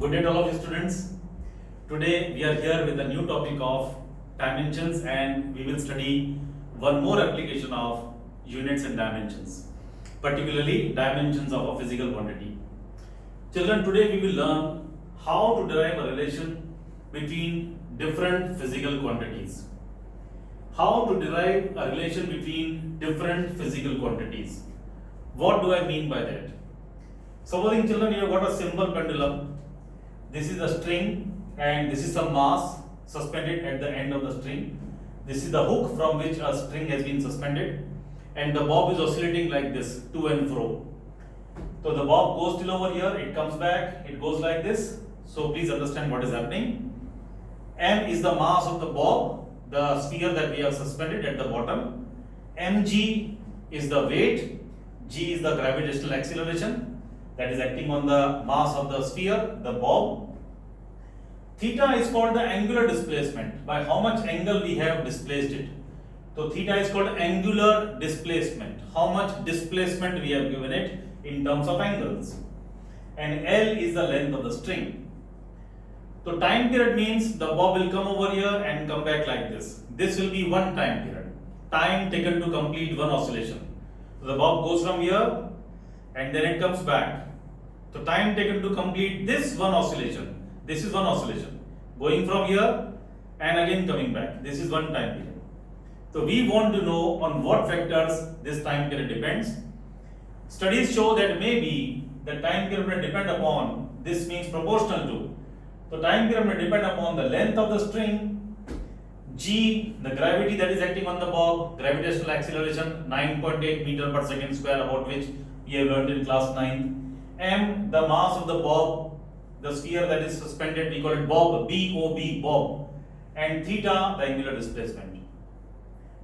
Good day to all of you students. Today we are here with a new topic of dimensions and we will study one more application of units and dimensions, particularly dimensions of a physical quantity. Children, today we will learn how to derive a relation between different physical quantities. How to derive a relation between different physical quantities. What do I mean by that? Supposing children you have got a simple pendulum. This is a string and this is some mass suspended at the end of the string. This is the hook from which a string has been suspended and the bob is oscillating like this to and fro. So the bob goes till over here, it comes back, it goes like this. So please understand what is happening. M is the mass of the bob, the sphere that we have suspended at the bottom. mg is the weight, g is the gravitational acceleration that is acting on the mass of the sphere, the bob. Theta is called the angular displacement, by how much angle we have displaced it. So theta is called angular displacement, how much displacement we have given it in terms of angles. And L is the length of the string. So time period means the bob will come over here and come back like this. This will be one time period, time taken to complete one oscillation. So the bob goes from here and then it comes back. So time taken to complete this one oscillation. This is one oscillation. Going from here and again coming back. This is one time period. So we want to know on what factors this time period depends. Studies show that maybe the time period will depend upon, this means proportional to. So time period will depend upon the length of the string, g, the gravity that is acting on the bob, gravitational acceleration 9.8 meter per second square, about which we have learned in class 9. M, the mass of the bob, the sphere that is suspended, we call it bob, B-O-B, bob, and theta, the angular displacement.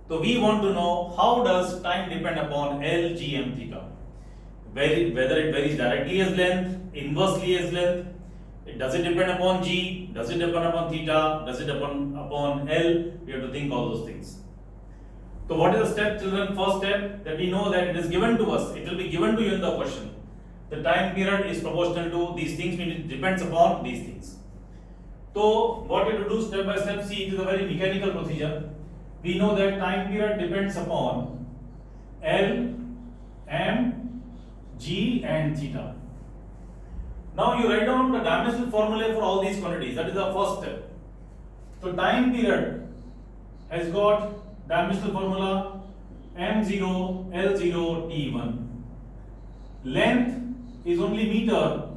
So we want to know how does time depend upon L, G, M, theta. Whether it varies directly as length, inversely as length, does it depend upon G, does it depend upon theta, does it depend upon L, we have to think all those things. So what is the step, children? First step, that we know that it is given to us, it will be given to you in the question. The time period is proportional to these things, means it depends upon these things. So what you have to do step by step, see, it is a very mechanical procedure. We know that time period depends upon L, M, G and theta. Now you write down the dimensional formula for all these quantities, that is the first step. So time period has got dimensional formula M0, L0, T1. Length is only meter,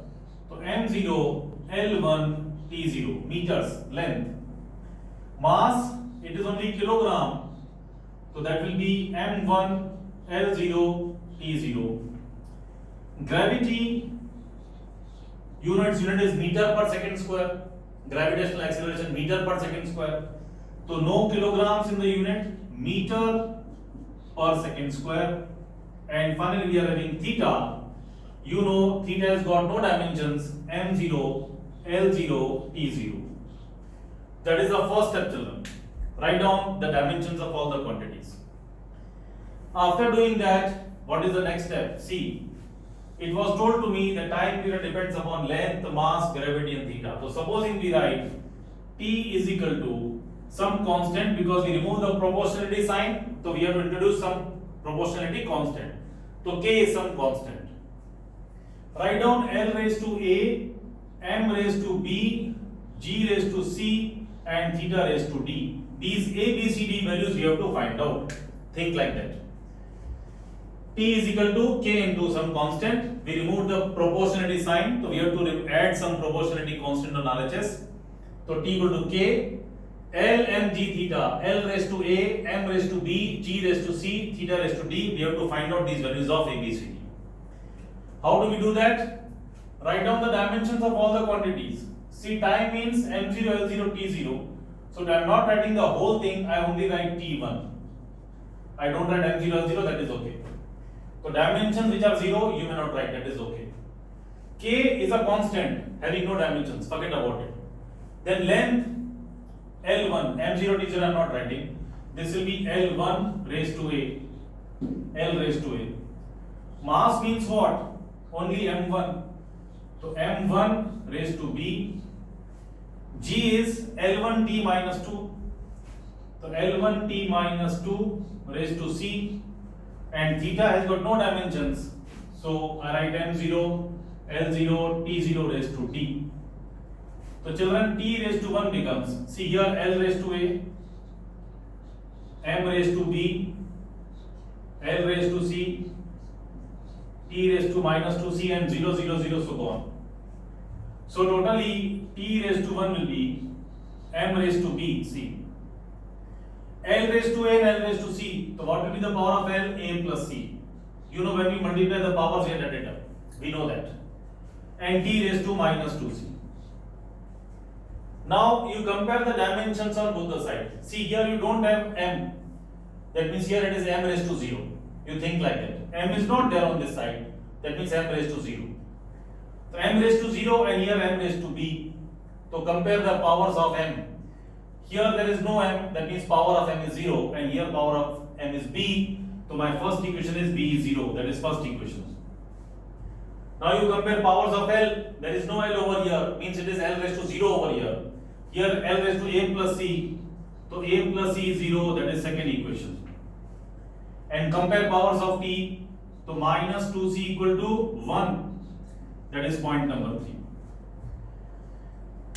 so M0, L1, T0, meters length. Mass, it is only kilogram, so that will be M1, L0, T0. Gravity, unit is meter per second square, gravitational acceleration meter per second square. So no kilograms in the unit, meter per second square. And finally we are having theta. You know theta has got no dimensions, M0, L0, T0. That is the first step, children. Write down the dimensions of all the quantities. After doing that, what is the next step? See, it was told to me that time period depends upon length, mass, gravity and theta. So supposing we write T is equal to some constant, because we remove the proportionality sign, so we have to introduce some proportionality constant. So K is some constant. Write down L raised to A, M raised to B, G raised to C and theta raised to D. These A, B, C, D values we have to find out. Think like that. T is equal to K into some constant. We remove the proportionality sign, so we have to add some proportionality constant on RHS. So T equal to K, L, M, G, theta. L raised to A, M raised to B, G raised to C, theta raised to D. We have to find out these values of A, B, C, D. How do we do that? Write down the dimensions of all the quantities. See, time means M0, L0, T0. So I am not writing the whole thing, I only write T1. I don't write M0, L0, that is okay. So dimensions which are 0, you may not write, that is okay. K is a constant having no dimensions, forget about it. Then length L1, M0, T0 I am not writing. This will be L1 raised to A, L raised to A. Mass means what? Only M1. तो m1 raised to b, g is l1t minus 2, तो l1t minus 2 raised to c, and theta has got no dimensions, so I write m0, l0, t0 raised to t. So children, t raised to 1 becomes, see here, l raised to a, m raised to b, l raised to c, t raised to minus 2c, and 0 0 0 so on. So totally t raised to 1 will be m raised to b, c, l raised to a and l raised to c. So what will be the power of l? A plus c. You know, when we multiply the powers here at data, we know that. And t raised to minus 2c. Now you compare the dimensions on both the sides. See here you don't have m. That means here it is m raised to 0. You think like that. M is not there on this side. That means m raised to 0. So m raised to 0 and here m raised to b. So compare the powers of m. Here there is no m. That means power of m is 0. And here power of m is b. So my first equation is b is 0. That is first equation. Now you compare powers of L. There is no L over here. Means it is L raised to 0 over here. Here L raised to a plus c. So a plus c is 0. That is second equation. And compare powers of t. So minus 2c equal to 1. That is point number 3.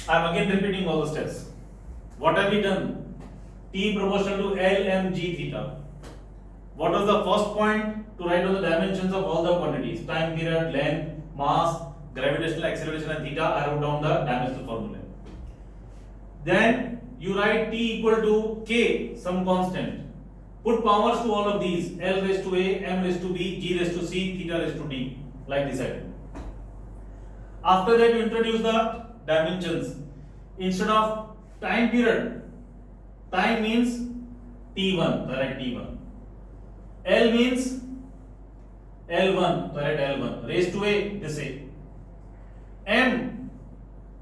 I am again repeating all the steps. What have we done? T proportional to L m g theta. What was the first point? To write down the dimensions of all the quantities: time period, length, mass, gravitational acceleration, and theta. I wrote down the dimensional formula. Then you write t equal to k, some constant. Put powers to all of these: L raised to a, m raised to b, g raised to c, theta raised to d, like this item. After that, you introduce the dimensions. Instead of time period, time means t1, so I write t1. L means L1, so I write L1. Raised to a, this a. M,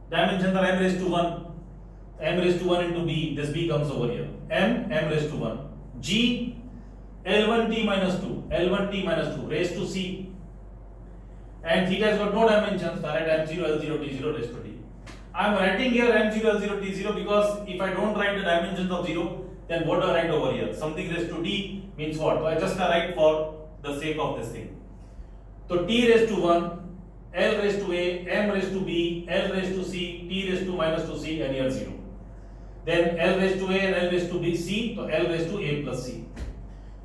dimensions are m raised to 1. M raised to 1 into b, this b comes over here. M raised to 1. G, L1t minus 2. L1t minus 2 raised to c. And theta has got no dimensions, so I write m0, L0, t0 raised to d. I am writing here m0, L0, t0 because if I don't write the dimensions of 0, then what do I write over here? Something raised to d means what? So I just write for the sake of this thing. So t raised to 1, L raised to a, m raised to b, L raised to c, t raised to minus 2c, and here 0. Then L raised to a and L raised to b, c, so L raised to a plus c.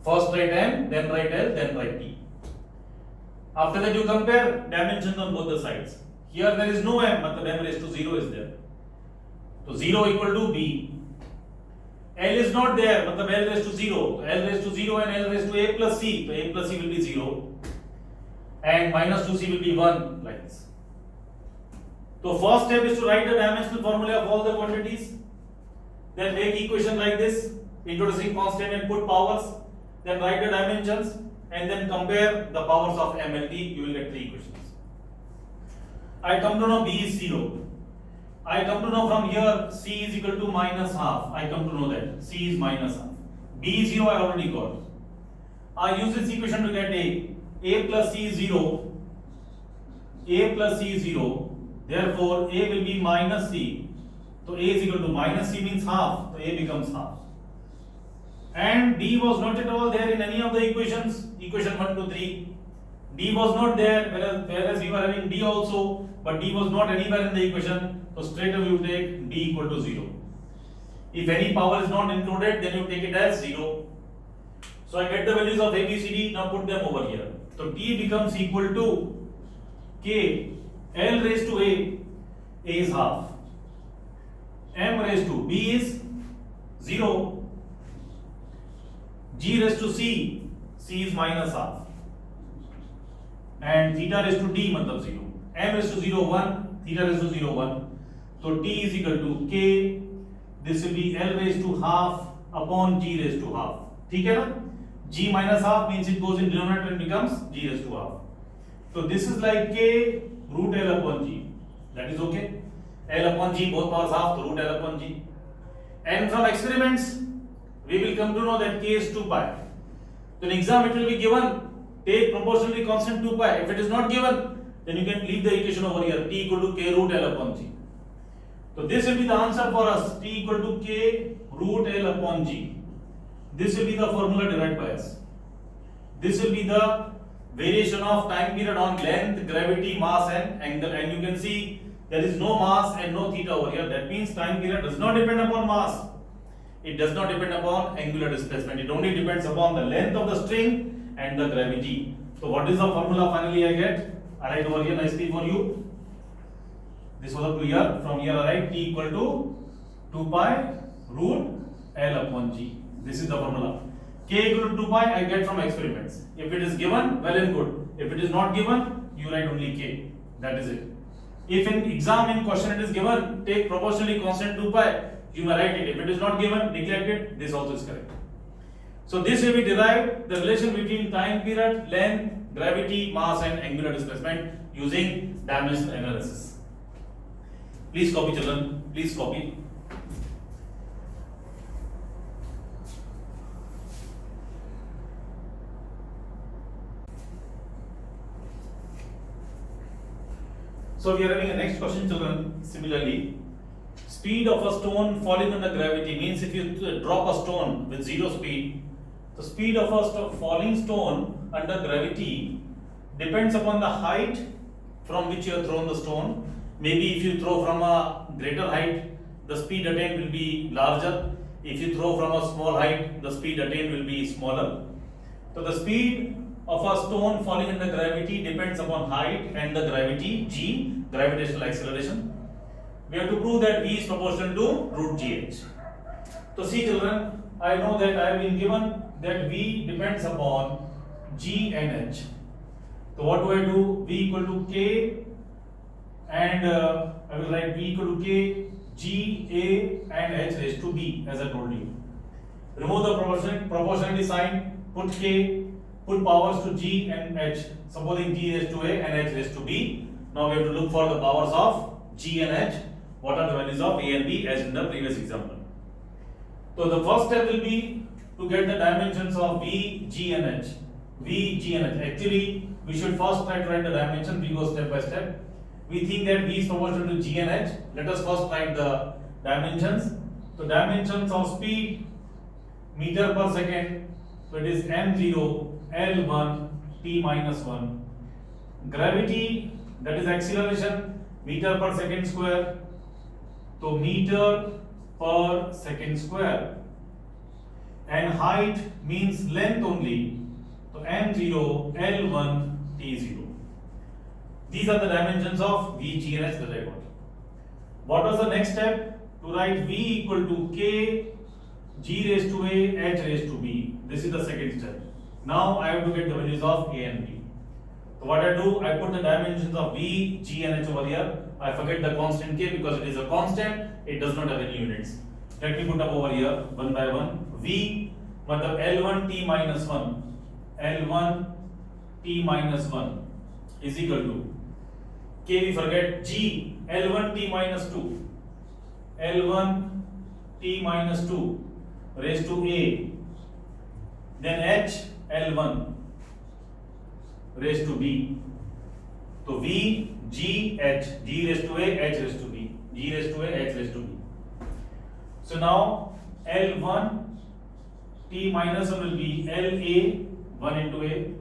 First write m, then write L, then write t. After that you compare dimensions on both the sides. Here there is no m, but the m raised to 0 is there. So 0 equal to b. L is not there, but the L raised to 0. So L raised to 0 and L raised to a plus c. So a plus c will be 0. And minus 2c will be 1, like this. So first step is to write the dimensional formula of all the quantities. Then make equation like this, introducing constant and put powers. Then write the dimensions and then compare the powers of m and t. You will get 3 equations. I come to know b is 0. I come to know from here c is equal to minus half. I come to know that c is minus half. B is 0 I already got. I use this equation to get a. A plus c is 0. A plus c is 0. Therefore a will be minus c. So a is equal to minus c means half. So a becomes half. And d was not at all there in any of the equations. Equation 1 to 3. D was not there, whereas we were having d also, but d was not anywhere in the equation. So straight away you take d equal to 0. If any power is not included, then you take it as 0. So I get the values of a, b, c, d. Now put them over here. So t becomes equal to k, L raised to a is half, m raised to b is 0, g raised to c is minus half, and theta raised to d matlab 0. M raised to 0 1, theta raised to 0 1. So t is equal to k, this will be L raised to half upon g raised to half. ठीक है ना? G minus half means it goes in denominator and becomes g raised to half. So this is like k root L upon g. That is okay. L upon g, both powers half, so root L upon g. And from experiments, we will come to know that k is 2 pi. So in exam it will be given, take proportionally constant 2 pi. If it is not given, then you can leave the equation over here, T equal to K root L upon G. So this will be the answer for us, T equal to K root L upon G. This will be the formula derived by us. This will be the variation of time period on length, gravity, mass and angle, and you can see there is no mass and no theta over here. That means time period does not depend upon mass. It does not depend upon angular displacement. It only depends upon the length of the string and the gravity. So what is the formula finally I get? I write over here nicely for you. This was clear. From here I write T equal to 2 pi root L upon G. This is the formula. K equal to 2 pi I get from experiments. If it is given, well and good. If it is not given, you write only K. That is it. If in exam in question it is given, take proportionally constant 2 pi, you may write it. If it is not given, neglect it. This also is correct. So this way we derive the relation between time period, length, gravity, mass and angular displacement using dimension analysis. Please copy, children. Please copy. So we are having a next question, children. Similarly, speed of a stone falling under gravity means if you drop a stone with zero speed, the speed of a falling stone under gravity depends upon the height from which you have thrown the stone. Maybe if you throw from a greater height, the speed attained will be larger. If you throw from a small height, the speed attained will be smaller. So the speed of a stone falling under gravity depends upon height and the gravity G, gravitational acceleration. We have to prove that V is proportional to root GH. So see children, I know that I have been given that V depends upon G and H. So what do? V equal to K and I will write V equal to K, G, A and H raised to B as I told you. Remove the proportionality sign, put K, put powers to G and H. Supposing G raised to A and H raised to B. Now we have to look for the powers of G and H. What are the values of A and B as in the previous example. So the first step will be to get the dimensions of V, G and H. V, G and H. Actually, we should first try to write the dimension. We go step by step. We think that V is proportional to G and H. Let us first write the dimensions. So dimensions of speed, meter per second. So it is m0, L1, t minus 1. Gravity, that is acceleration, meter per second square. So meter per second square. And height means length only. So m0, L1, t0. These are the dimensions of V, G and H that I got. What was the next step? To write V equal to K, G raised to A, H raised to B. This is the second step. Now I have to get the values of A and B. So what I do, I put the dimensions of V, G and H over here. I forget the constant K because it is a constant, it does not have any units. Let me put up over here one by one. V, matlab L1 T minus 1. L1 T minus 1 is equal to K, we forget, G, L1 T minus 2. L1 T minus 2 raised to A. Then H, L1 raised to B. So V, G, H, G raised to A, H raised to B. G raised to A, H raised to B. So now L1 T minus 1 will be LA, 1 into A,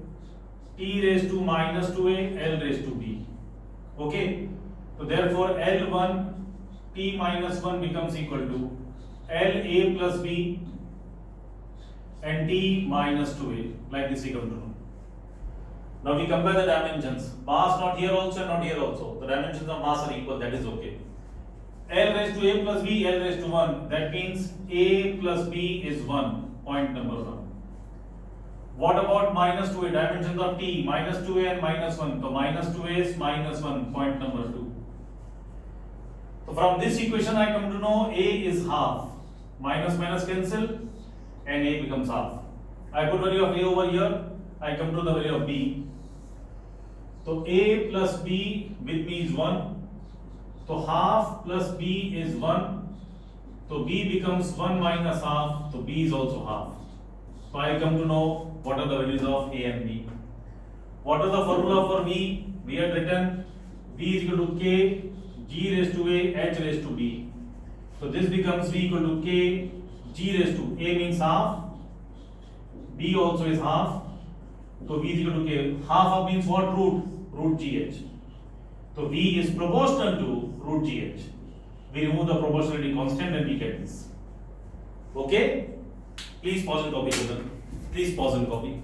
T raised to minus 2A, L raised to B. Okay, so therefore L1 T minus 1 becomes equal to LA plus B and T minus 2A, like this we come to know. Now we compare the dimensions. Mass not here also and not here also. The dimensions of mass are equal, that is okay. L raised to A plus B, L raised to 1. That means A plus B is 1. Point number 1. What about minus 2A? Dimensions of T, minus 2A and minus 1. So minus 2A is minus 1. Point number 2. So from this equation I come to know A is half. Minus minus cancel and A becomes half. I put value of A over here. I come to the value of B. So A plus B with me is 1. So half plus B is 1. So B becomes 1 minus half. So B is also half. So I come to know what are the values of A and B. What is the formula for V? We had written V is equal to K G raised to A H raised to B. So this becomes V equal to K G raised to A means half, B also is half. So V is equal to K. Half of means what? Root GH. So V is proportional to root GH. We remove the proportionality constant and we get this. Okay? Please pause and copy, children. Please pause and copy.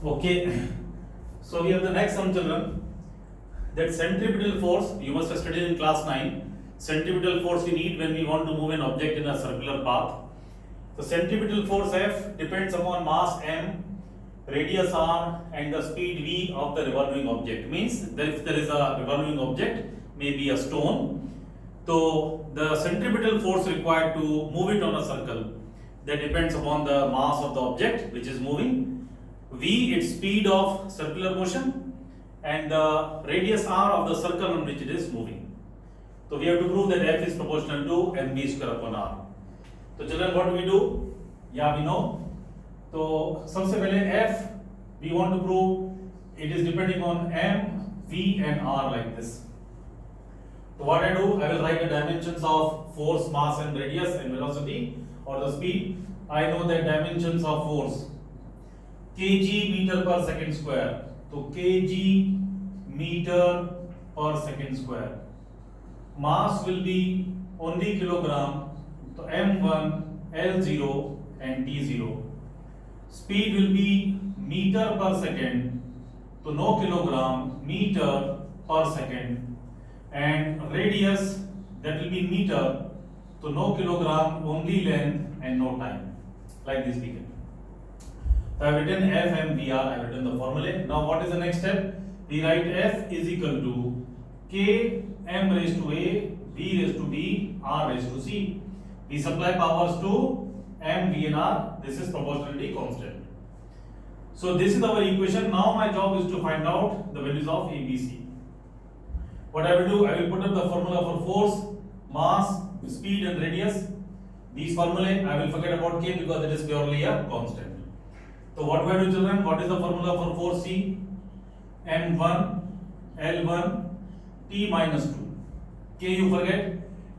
Okay. So we have the next sum, children. That centripetal force you must have studied in class 9. Centripetal force we need when we want to move an object in a circular path. The centripetal force F depends upon mass m, radius r, and the speed v of the revolving object. Means that if there is a revolving object, maybe a stone, so the centripetal force required to move it on a circle, that depends upon the mass of the object which is moving, v its speed of circular motion, and the radius r of the circle on which it is moving. So we have to prove that F is proportional to mv square upon r. So children, what do we do? Yeah, we know. So सबसे पहले F we want to prove it is depending on m, v and r like this. So what I do, I will write the dimensions of force, mass and radius and velocity or the speed. I know that dimensions of force kg meter per second square. So kg meter per second square. Mass will be only kilogram. So m1, l0 and t0. Speed will be meter per second. So no kilogram, meter per second. And radius, that will be meter. So no kilogram, only length and no time. Like this we get. So I have written F, M, V, R. I have written the formula. Now what is the next step? We write F is equal to K m raised to A, V raised to B, R raised to C. We supply powers to m, v and r. This is proportionality constant. So this is our equation. Now my job is to find out the values of A, B, C. What I will do, I will put up the formula for force, mass, speed and radius. These formulae, I will forget about K because it is purely a constant. So what do I do, children? What is the formula for force C? M1, L1, T minus 2. K you forget.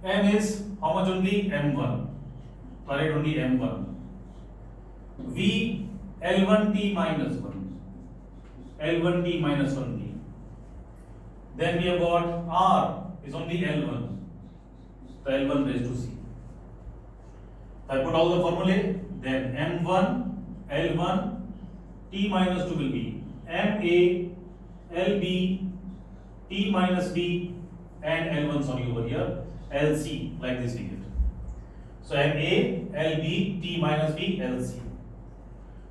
M is how much only? M1. So I write only M1. V, L1T minus 1. L1T minus 1V. Then we have got R is only L1. So L1 raised to C. So I put all the formulae. Then M1, L1, T minus 2 will be MA, LB, T minus B, and L1, sorry, over here, LC, like this we get. So MA, LB, T minus B, LC.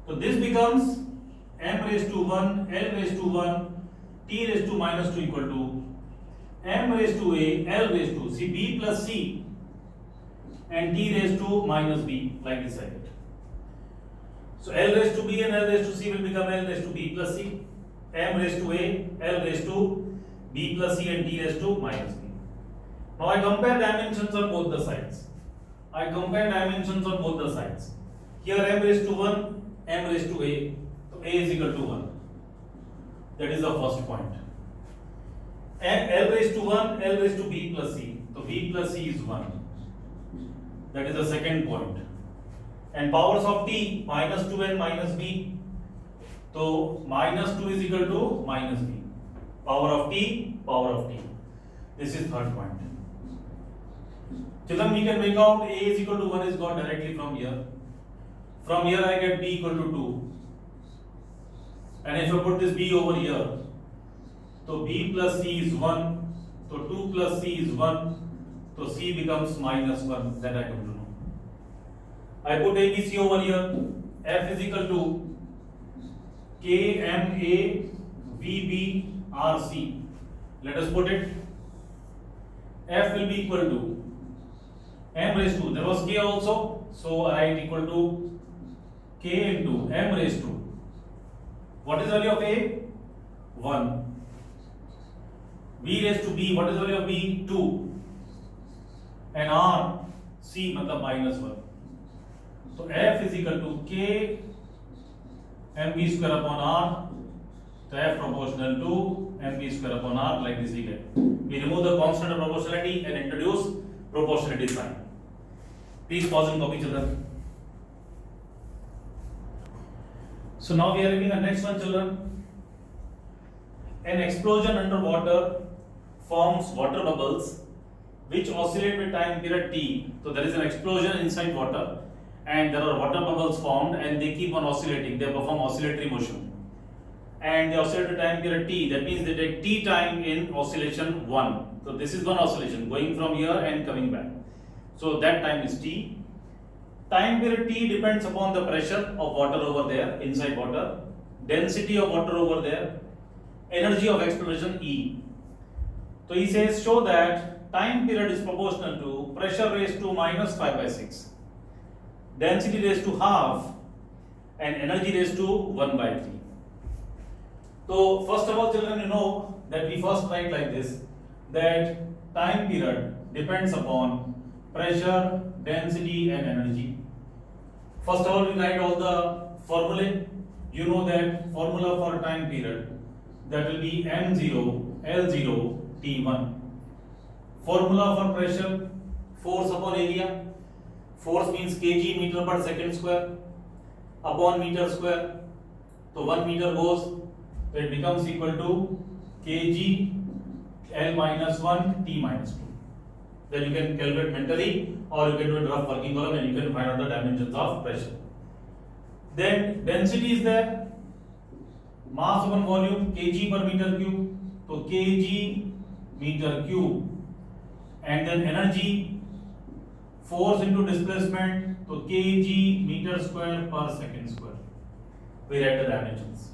So this becomes M raised to 1, L raised to 1, T raised to minus 2 equal to M raised to A, L raised to C, B plus C, and T raised to minus B, like this I get. So L raised to B and L raised to C will become L raised to B plus C, M raised to A, L raised to B plus C, and T raised to minus B. Now I compare dimensions on both the sides. I compare dimensions on both the sides. Here M raised to 1, M raised to A. So A is equal to 1. That is the first point. And L raised to 1, L raised to B plus C. So B plus C is 1. That is the second point. And powers of T, minus 2 and minus B. So minus 2 is equal to minus B. Power of T, power of T. This is third point. Children, we can make out A is equal to 1 is got directly from here. From here I get B equal to 2. And if I put this B over here, so B plus C is 1. So 2 plus C is 1. So C becomes minus 1. That I come to know. I put ABC over here. F is equal to KMA VB RC. Let us put it. F will be equal to M raised to. There was K also. So I write equal to K into M raised to. What is the value of A? 1. V raised to B. What is the value of B? 2. And R. C मतलब -1. तो F is equal to K mv square upon R. So F proportional to mv square upon R, like this we get. We remove the constant of proportionality and introduce proportionality sign. Please pause and copy, children. So now we are reading the next one, children. An explosion underwater forms water bubbles which oscillate with time period t. So there is an explosion inside water and there are water bubbles formed and they keep on oscillating. They perform oscillatory motion and they oscillate with time period t. That means they take t time in oscillation 1. So this is one oscillation going from here and coming back. So that time is t. Time period t depends upon the pressure of water over there inside water, density of water over there, energy of explosion E. So he says show that time period is proportional to pressure raised to -5/6, density raised to half, and energy raised to 1/3. So first of all, children, you know that we first write like this, that time period depends upon pressure, density and energy. First of all, we write all the formulae. You know that formula for time period, that will be m0 L0 T1. Formula for pressure, force upon area. Force means kg meter per second square upon meter square. So 1 meter goes, so it becomes equal to kg L minus 1 T minus 2. Then you can calculate mentally or you can do a rough working column and you can find out the dimensions of pressure. Then density is there, mass upon volume, kg per meter cube. So kg meter cube, and then energy, force into displacement, so kg meter square per second square. We write the dimensions,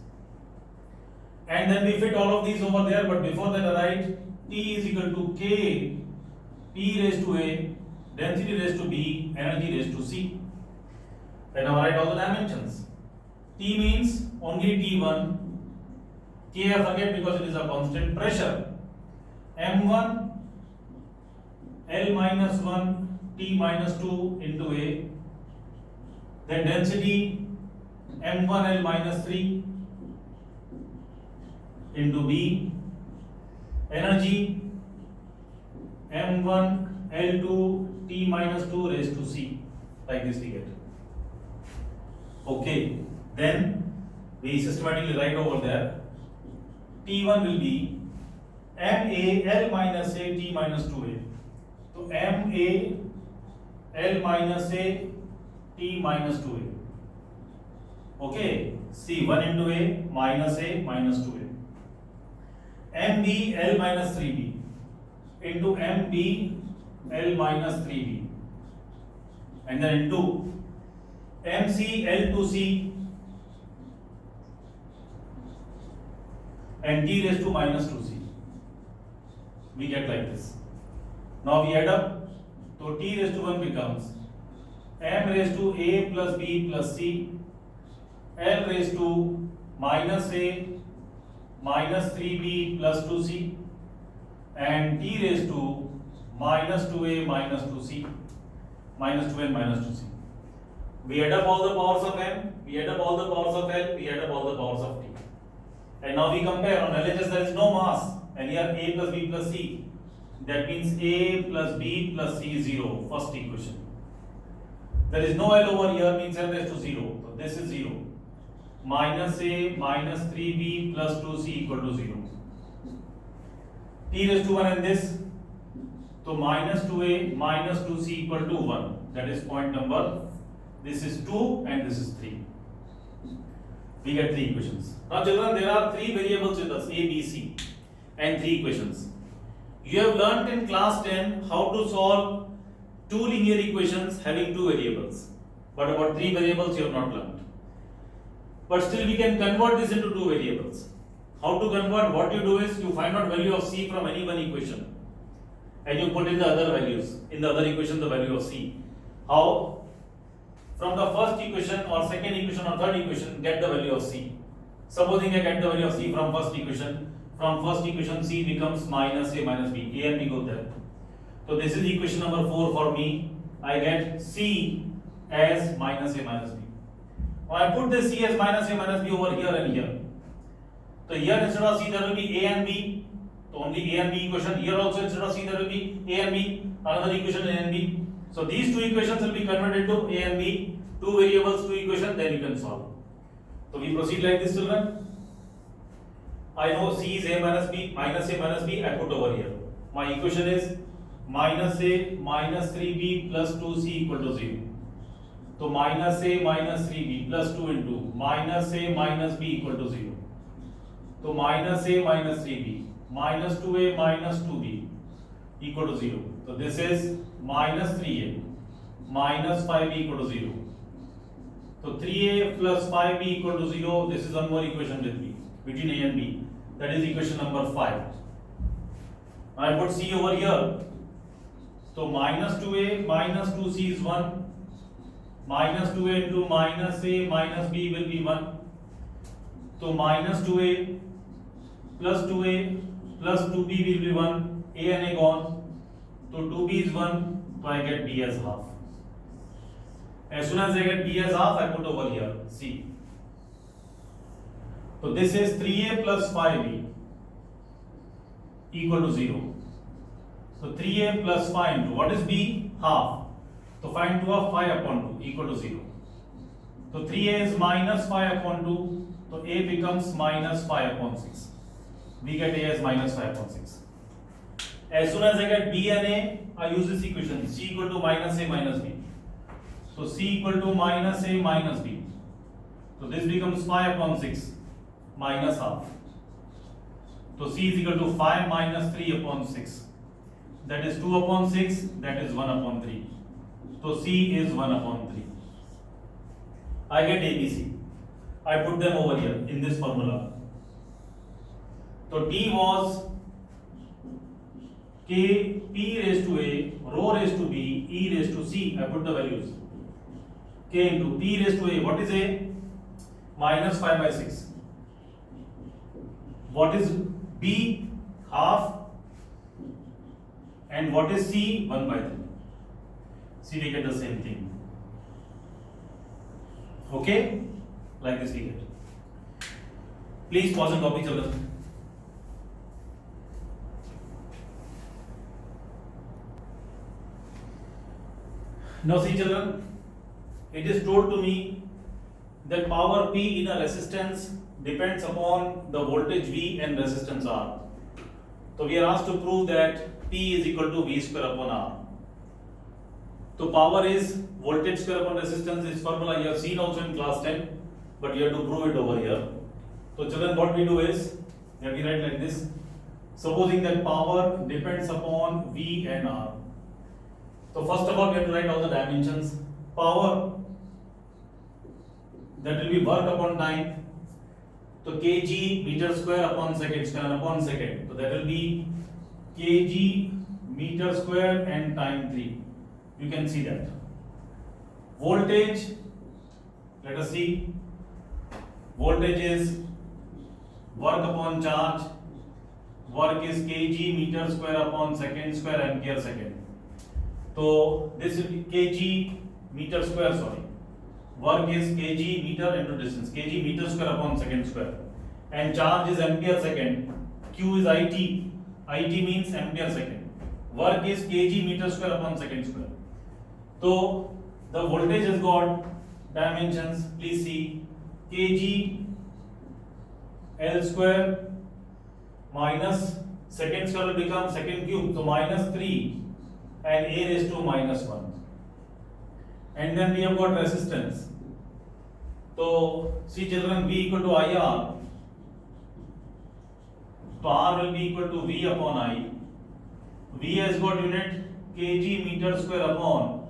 and then we fit all of these over there. But before that, I write T is equal to K P raised to A, density raised to B, energy raised to C. Then I write all the dimensions. T means only T1. K I forget because it is a constant. Pressure M1 L minus 1 T minus 2 into A. Then density M1 L minus 3 into B. Energy M1 L2 T minus 2 raised to C. Like this we get. Okay. Then we systematically write over there. T1 will be MA L minus A T minus 2A. So MA L minus A T minus 2A. Okay. C 1 into A minus 2A. MB L minus 3B into MB L minus 3B. And then into MC L2C and T raised to minus 2C. We get like this. Now we add up. So T raised to 1 becomes M raised to A plus B plus C, L raised to minus A minus 3B plus 2C, and T raised to minus 2A minus 2C, minus 2A minus 2C. We add up all the powers of M, we add up all the powers of L, we add up all the powers of T. And now we compare. On LHS there is no mass, and here A plus B plus C. That means A plus B plus C is 0. First equation. There is no L over here, means L raised to 0. So this is 0. Minus A minus 3B plus 2C equal to 0. T raised to 1 and this. So minus 2A minus 2C equal to 1. That is point number. This is 2 and this is 3. We get 3 equations. Now children, there are 3 variables with us, A, B, C, and 3 equations. You have learnt in class 10 how to solve 2 linear equations having 2 variables. But about 3 variables you have not learnt. But still we can convert this into 2 variables. How to convert? What you do is you find out value of C from any one equation. And you put in the other values. In the other equation the value of C. How? From the first equation or second equation or third equation, get the value of C. Supposing I get the value of C from first equation C becomes minus A minus B. A and B go there. So this is equation number 4 for me. I get C as minus A minus B. Now I put this C as minus A minus B over here and here. So here instead of C there will be A and B. So only A and B equation. Here also instead of C there will be A and B. Another equation A and B. So these two equations will be converted to A and B. Two variables, two equations. Then you can solve. So we proceed like this, children. I know C is A minus B. Minus A minus B. I put over here. My equation is minus A minus 3B plus 2C equal to 0. So minus A minus 3B plus 2 into minus A minus B equal to 0. So minus A minus 3B minus 2A minus 2B equal to 0. So this is minus 3A minus 5B equal to 0. So 3A plus 5B equal to 0. This is one more equation with me between A and B. That is equation number 5. I put C over here. So minus 2A minus 2C is 1. Minus 2A into minus A minus B will be 1. So minus 2A plus 2A plus 2B will be 1. A and A gone. So 2B is 1. So I get B as half. As soon as I get B as half, I put over here C. So this is 3A plus 5B equal to 0. So 3A plus 5 into what is B? Half. So find 2 of 5 upon 2 equal to 0. So 3A is minus 5 upon 2. So A becomes minus 5 upon 6. We get A as minus 5 upon 6. As soon as I get B and A, I use this equation C equal to minus A minus B. So C equal to minus A minus B. So this becomes 5 upon 6 minus half. So C is equal to 5 minus 3 upon 6. That is 2 upon 6. That is 1 upon 3. So C is 1 upon 3. I get ABC. I put them over here in this formula. So T was K P raised to A, rho raised to B, E raised to C. I put the values. K into P raised to A. What is A? Minus 5 by 6. What is B? Half. And what is C? 1 by 3. See, we get the same thing. Okay? Like this we get. Please pause and copy, children. Now see, children, it is told to me that power P in a resistance depends upon the voltage V and resistance R. So we are asked to prove that P is equal to V square upon R. So power is voltage square upon resistance. This formula you have seen also in class 10, but you have to prove it over here. So children, what we do is that we write like this. Supposing that power depends upon V and R. So first of all, we have to write all the dimensions. Power, that will be work upon time. So kg meter square upon second square upon second. So that will be kg meter square and time 3. You can see that. Voltage, let us see. Voltage is work upon charge. Work is kg meter square upon second square ampere second. So this will be kg meter square, sorry. Work is kg meter into distance. Kg meter square upon second square. And charge is ampere second. Q is IT. IT means ampere second. Work is kg meter square upon second square. So the voltage has got dimensions. Please see kg L square minus second square will become second cube. So minus 3 and A raised to minus 1. And then we have got resistance. So see, children, V equal to IR. So R will be equal to V upon I. V has got unit kg meter square upon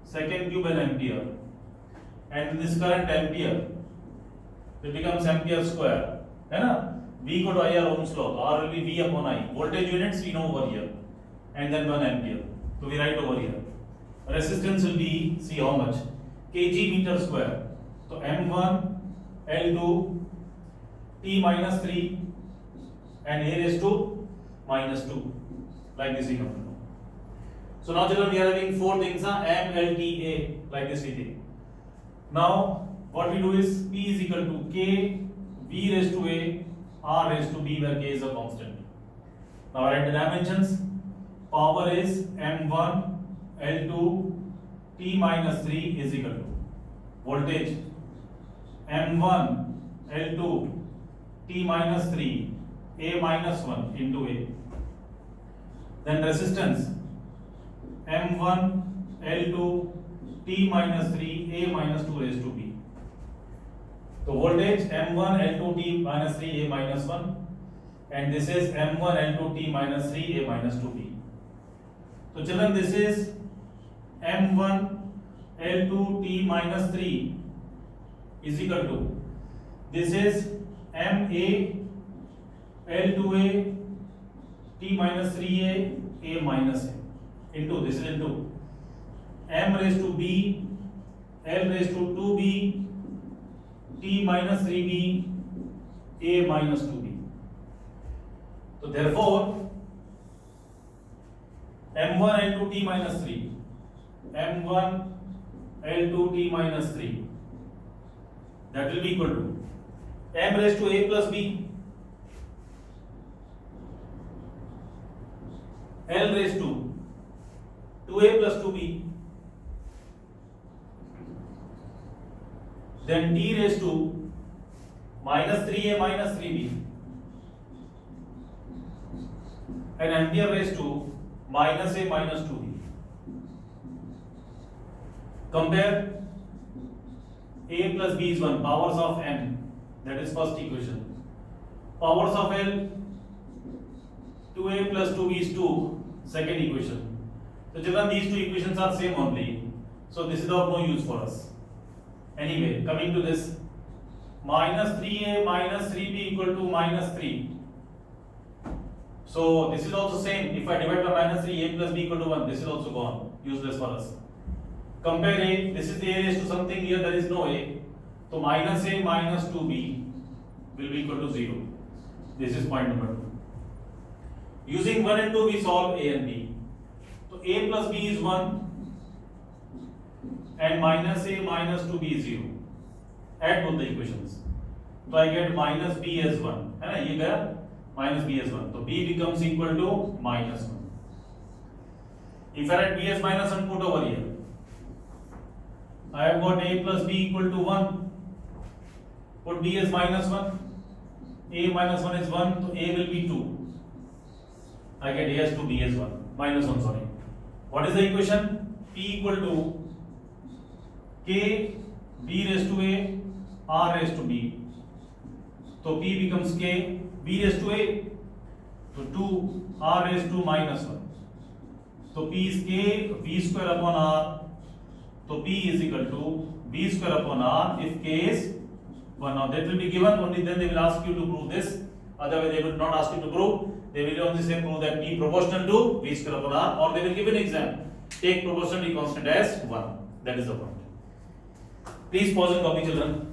second cube and ampere. And this current ampere, it becomes ampere square. V equal to IR Ohm's law. R will be V upon I. Voltage units we know over here. And then 1 ampere. So we write over here. Resistance will be, see how much? Kg meter square. So M1, L2, T minus 3 and A raised to minus 2. Like this we come to know. So now children, we are having four things, M, L, T, A, like this we think. Now what we do is P is equal to K, V raised to A, R raised to B, where K is a constant. Now write the dimensions. Power is M1, L2, T minus 3 is equal to voltage M1, L2, T minus 3, A minus 1 into A. Then resistance M1, L2, T minus 3, A minus 2 raised to B. So voltage M1, L2, T minus 3, A minus 1, and this is M1, L2, T minus 3, A minus 2B. So children, this is M1, L2, T minus 3 is equal to, this is MA, L2A, T minus 3A, A minus A, into, this is into M raised to B, L raised to 2B, T minus 3B, A minus 2B. So therefore, M1 L2 T minus 3, M1 L2 T minus 3, that will be equal to M raised to A plus B, L raised to 2A plus 2B, then T raised to minus 3A minus 3B, and ampere raised to minus A minus 2B. Compare A plus B is 1, powers of N, that is first equation. Powers of L, 2A plus 2B is 2, second equation. So children, these two equations are same only, so this is of no use for us. Anyway, coming to this, minus 3A minus 3B equal to minus 3. So this is also same. If I divide by minus 3, A plus B equal to 1, this is also gone, useless for us. Compare A, this is the A raised to something, here there is no A. So minus A minus 2B will be equal to 0. This is point number 2. Using 1 and 2 we solve A and B. So A plus B is 1 and minus A minus 2B is 0. Add both the equations. So I get minus B as 1. है ना, ये गया minus B as 1. So B becomes equal to minus 1. If I write B as minus 1, put over here. I have got A plus B equal to 1. Put B as minus 1. A minus 1 is 1, so A will be 2. I get A as 2, B as 1. Minus 1, sorry. What is the equation? P equal to K, B raised to A, R raised to B. So P becomes K, B raised to A. So 2, R raised to minus 1. So P is K, V square upon R. So P is equal to V square upon R if K is 1. Now that will be given, only then they will ask you to prove this. Otherwise they will not ask you to prove. They will only say prove that P proportional to V square upon R, or they will give an exam. Take proportionality constant as 1. That is the point. Please pause and copy, children.